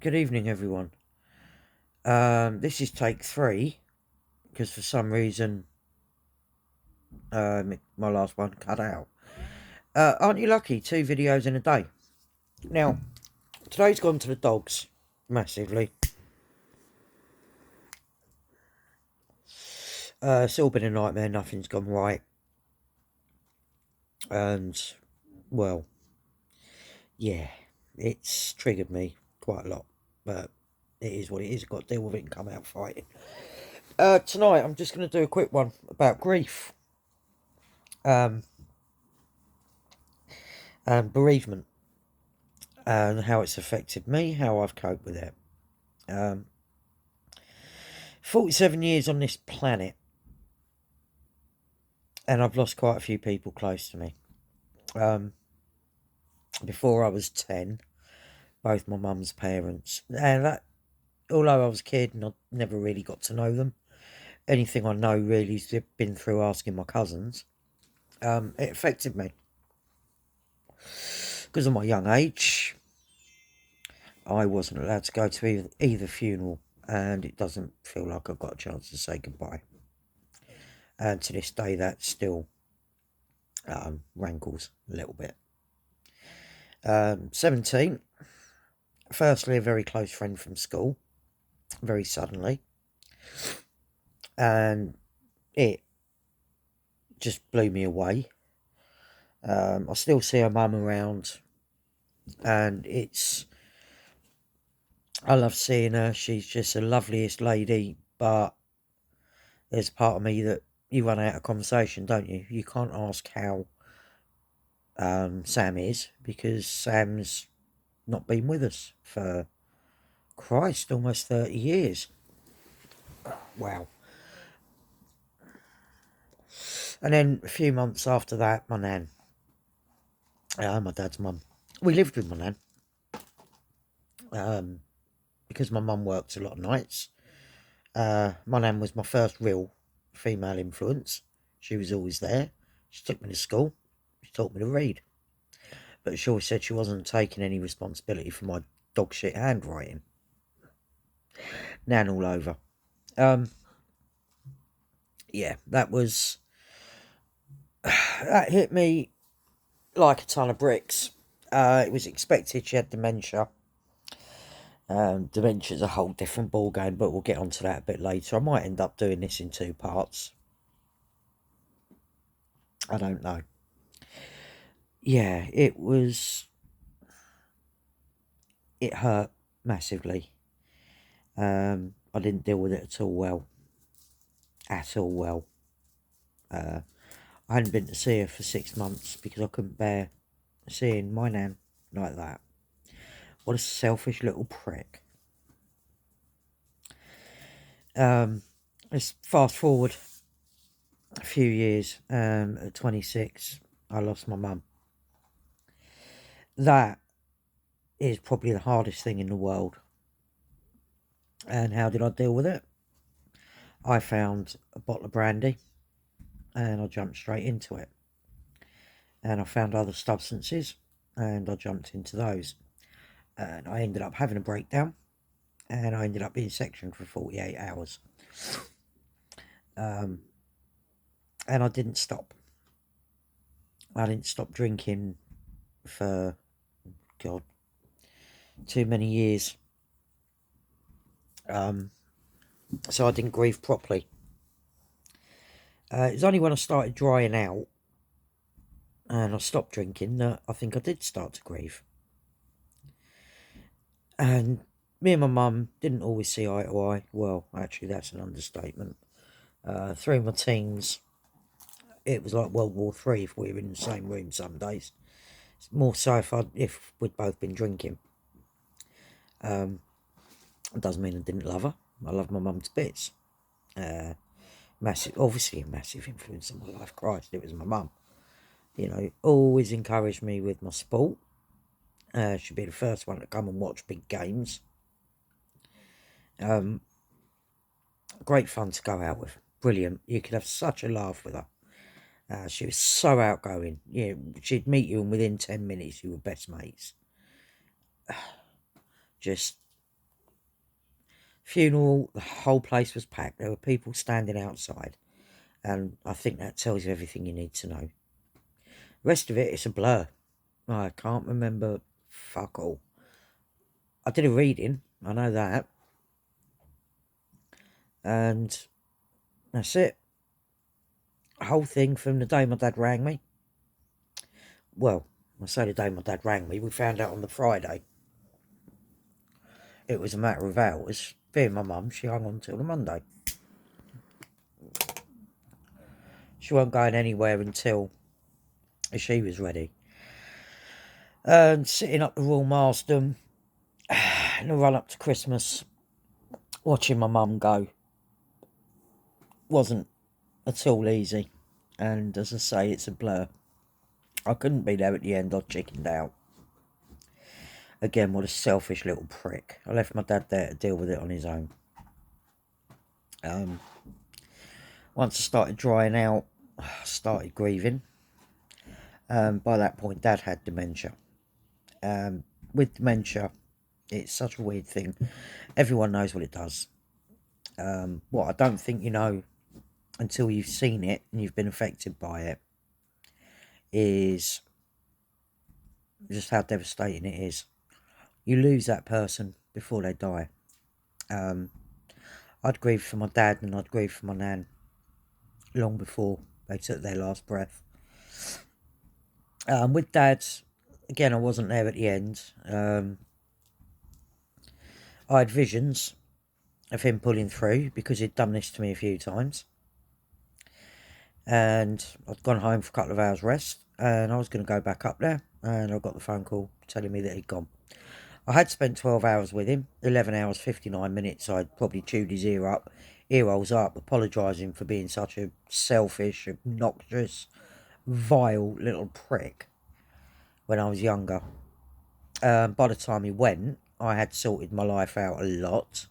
Good evening, everyone. This is take 3 because for some reason my last one cut out. Aren't you lucky? 2 videos in a day. Now, today's gone to the dogs massively. It's all been a nightmare. Nothing's gone right, and well, yeah, it's triggered me quite a lot. But it is what it is. I've got to deal with it and come out fighting. Tonight, I'm just going to do a quick one about grief. And bereavement, and how it's affected me, how I've coped with it. 47 years on this planet, and I've lost quite a few people close to me. Before I was 10, both my mum's parents, and that, although I was a kid and I never really got to know them, anything I know really has been through asking my cousins. It affected me. Because of my young age, I wasn't allowed to go to either funeral, and it doesn't feel like I've got a chance to say goodbye. And to this day, that still rankles a little bit. 17, firstly, a very close friend from school, very suddenly, and it just blew me away. I still see her mum around, and I love seeing her. She's just the loveliest lady, but there's part of me that you run out of conversation, don't you? You can't ask how Sam is, because Sam's not been with us for, Christ, almost 30 years. Wow. And then a few months after that, my nan, my dad's mum. We lived with my nan, because my mum worked a lot of nights. My nan was my first real female influence. She was always there. She took me to school. She taught me to read. But she always said she wasn't taking any responsibility for my dog shit handwriting. Nan all over. Yeah, that hit me like a ton of bricks. It was expected. She had dementia. Dementia's a whole different ball game, but we'll get onto that a bit later. I might end up doing this in 2 parts. I don't know. Yeah, it hurt massively. I didn't deal with it at all well. I hadn't been to see her for 6 months because I couldn't bear seeing my nan like that. What a selfish little prick. Let's fast forward a few years. At 26, I lost my mum. That is probably the hardest thing in the world. And how did I deal with it? I found a bottle of brandy and I jumped straight into it. And I found other substances and I jumped into those. And I ended up having a breakdown and I ended up being sectioned for 48 hours. And I didn't stop. I didn't stop drinking for, God, too many years. So I didn't grieve properly. It was only when I started drying out and I stopped drinking that I think I did start to grieve. And me and my mum didn't always see eye to eye. Well, actually, that's an understatement. Through my teens, it was like World War III if we were in the same room some days. It's more so if we'd both been drinking. It doesn't mean I didn't love her. I love my mum to bits. Obviously a massive influence in my life. Christ, it was my mum. You know, always encouraged me with my sport. She'd be the first one to come and watch big games. Great fun to go out with. Brilliant. You could have such a laugh with her. She was so outgoing. Yeah, she'd meet you and within 10 minutes you were best mates. Just Funeral, the whole place was packed. There were people standing outside, and I think that tells you everything you need to know. The rest of it, it's a blur. I can't remember fuck all. I did a reading, I know that, and that's it. The whole thing from the day my dad rang me. Well, I say the day my dad rang me, we found out on the Friday. It was a matter of hours. Being my mum, she hung on till the Monday. She weren't going anywhere until she was ready. And sitting up the Royal Marsden in the run up to Christmas, watching my mum go wasn't at all easy. And as I say, it's a blur. I couldn't be there at the end. I chickened out. Again, what a selfish little prick. I left my dad there to deal with it on his own. Once I started drying out, I started grieving. By that point, Dad had dementia. With dementia, it's such a weird thing. Everyone knows what it does. What I don't think you know until you've seen it and you've been affected by it is just how devastating it is. You lose that person before they die. I'd grieved for my dad and I'd grieved for my nan long before they took their last breath. With Dad, again, I wasn't there at the end. I had visions of him pulling through because he'd done this to me a few times. And I'd gone home for a couple of hours rest and I was going to go back up there, and I got the phone call telling me that he'd gone. I had spent 12 hours with him, 11 hours 59 minutes. I'd probably chewed his ear holes up, apologising for being such a selfish, obnoxious, vile little prick when I was younger. By the time he went, I had sorted my life out a lot.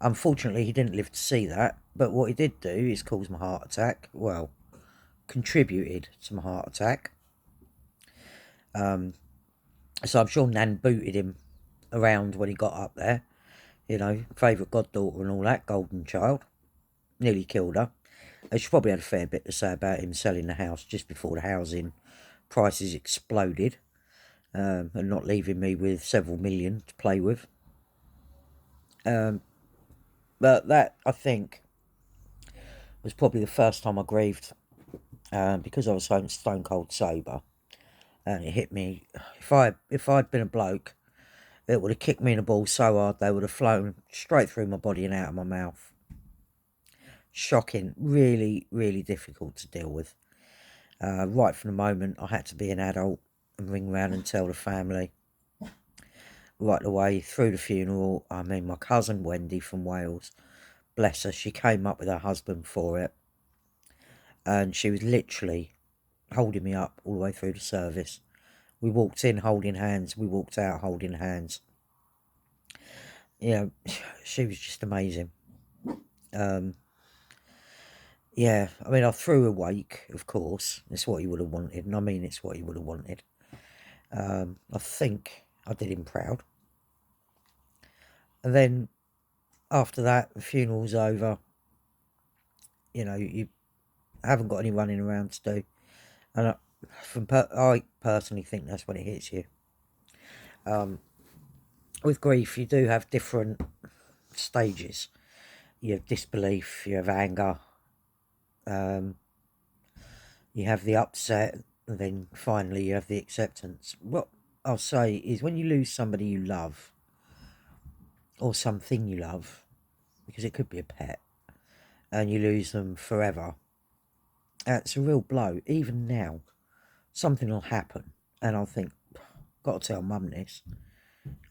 Unfortunately, he didn't live to see that, but what he did do is cause my heart attack. Well, contributed to my heart attack. So I'm sure Nan booted him around when he got up there. You know, favourite goddaughter and all that, golden child. Nearly killed her. She probably had a fair bit to say about him selling the house just before the housing prices exploded, and not leaving me with several million to play with. But that, I think, was probably the first time I grieved, because I was so stone cold sober. And it hit me. If I'd been a bloke, it would have kicked me in the balls so hard they would have flown straight through my body and out of my mouth. Shocking. Really, really difficult to deal with. Right from the moment I had to be an adult and ring round and tell the family. Right the way through the funeral, I mean, my cousin Wendy from Wales, bless her, she came up with her husband for it. And she was literally holding me up all the way through the service. We walked in holding hands, we walked out holding hands. You know, she was just amazing. Yeah, I mean, I threw a wake, of course. It's what he would have wanted, and I mean it's what he would have wanted. I think I did him proud. And then after that, the funeral's over. You know, you haven't got any running around to do. And I personally think that's when it hits you. With grief, you do have different stages. You have disbelief, you have anger, you have the upset, and then finally you have the acceptance. What I'll say is when you lose somebody you love, or something you love, because it could be a pet, and you lose them forever, it's a real blow. Even now, something will happen, and I'll think, got to tell Mum this,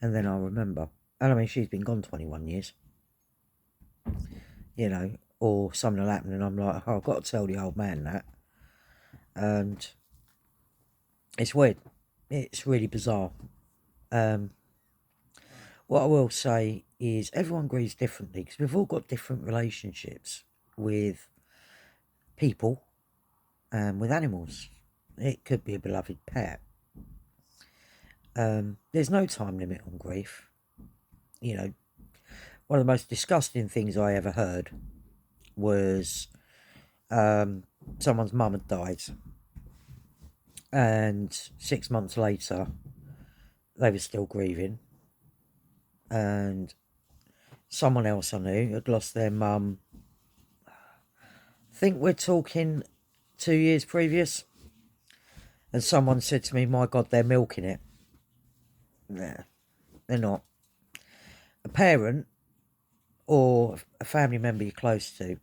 and then I'll remember. And I mean, she's been gone 21 years, you know, or something will happen, and I'm like, oh, I've got to tell the old man that. And it's weird. It's really bizarre. What I will say is everyone grieves differently because we've all got different relationships with people and with animals. It could be a beloved pet. There's no time limit on grief. You know, One of the most disgusting things I ever heard was someone's mum had died, and 6 months later they were still grieving, and someone else I knew had lost their mum. I think we're talking 2 years previous, and someone said to me, "My God, they're milking it." Nah, they're not. A parent or a family member you're close to,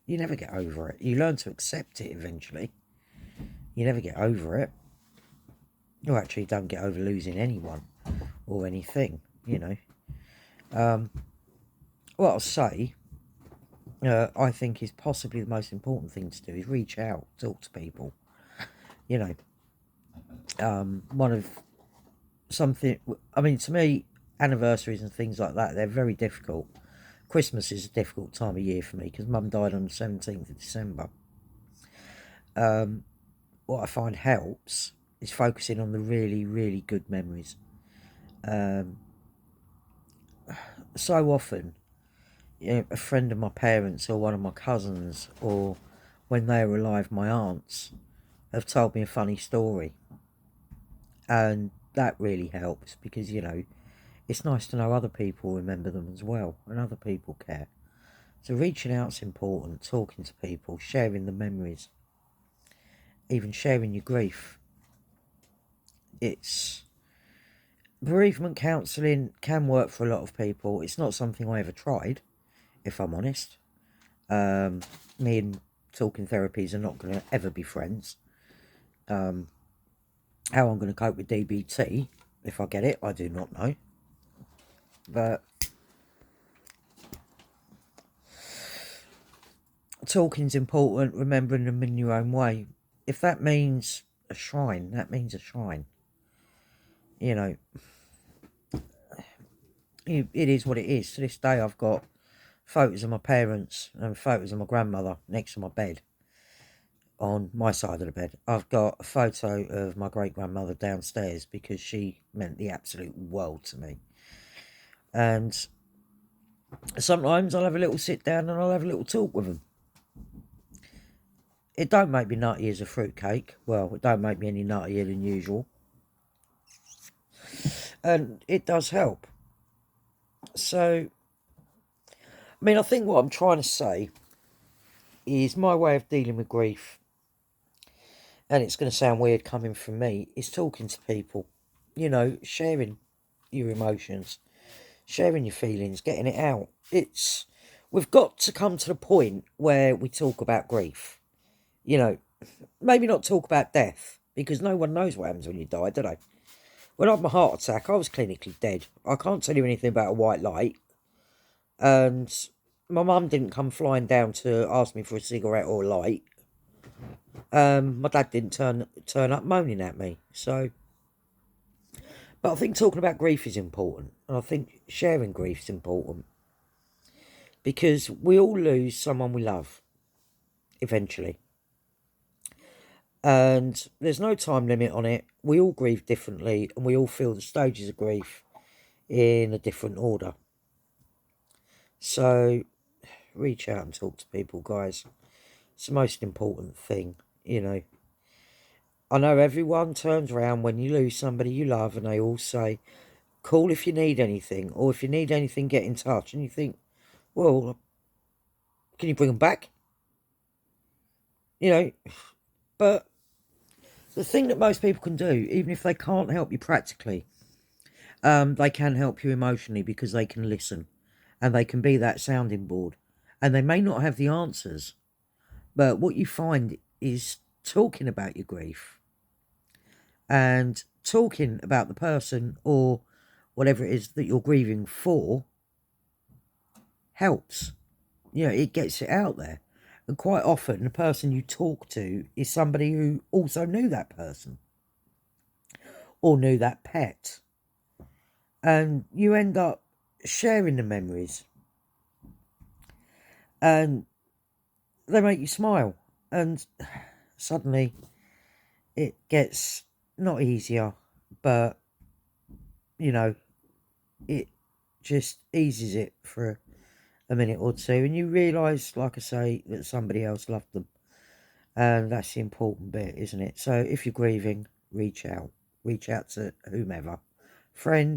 you never get over it. You learn to accept it eventually. You never get over it. You actually don't get over losing anyone or anything, you know. What I'll say, I think is possibly the most important thing to do is reach out, talk to people. You know, one of something, I mean, to me, anniversaries and things like that, they're very difficult. Christmas is a difficult time of year for me because Mum died on the 17th of December. What I find helps is focusing on the really, really good memories. So often, you know, a friend of my parents or one of my cousins, or when they were alive, my aunts, have told me a funny story. And that really helps because, you know, it's nice to know other people remember them as well and other people care. So reaching out's important, talking to people, sharing the memories, even sharing your grief. It's bereavement counselling can work for a lot of people. It's not something I ever tried, if I'm honest. Me and talking therapies are not going to ever be friends. How I'm going to cope with DBT, if I get it, I do not know. But talking's important, remembering them in your own way. If that means a shrine, that means a shrine. You know, it is what it is. To this day, I've got photos of my parents and photos of my grandmother next to my bed, on my side of the bed. I've got a photo of my great-grandmother downstairs because she meant the absolute world to me. And sometimes I'll have a little sit down and I'll have a little talk with them. It don't make me nutty as a fruitcake. Well, it don't make me any nuttier than usual. And it does help. So, I mean, I think what I'm trying to say is my way of dealing with grief, and it's going to sound weird coming from me, is talking to people. You know, sharing your emotions, sharing your feelings, getting it out. We've got to come to the point where we talk about grief. You know, maybe not talk about death, because no one knows what happens when you die, do they? When I had my heart attack, I was clinically dead. I can't tell you anything about a white light. And my mum didn't come flying down to ask me for a cigarette or a light. My dad didn't turn up moaning at me. So, but I think talking about grief is important, and I think sharing grief is important because we all lose someone we love eventually, and there's no time limit on it. We all grieve differently, and we all feel the stages of grief in a different order. So, reach out and talk to people, guys. It's the most important thing, you know. I know everyone turns around when you lose somebody you love and they all say, call if you need anything, or if you need anything, get in touch. And you think, well, can you bring them back? You know, but the thing that most people can do, even if they can't help you practically, they can help you emotionally because they can listen and they can be that sounding board. And they may not have the answers, but what you find is talking about your grief and talking about the person or whatever it is that you're grieving for helps. You know, it gets it out there. And quite often, the person you talk to is somebody who also knew that person or knew that pet. And you end up sharing the memories. And they make you smile. And suddenly, it gets not easier, but, you know, it just eases it for a minute or two, and you realise, like I say, that somebody else loved them. And that's the important bit, isn't it? So if you're grieving, reach out to whomever, friend,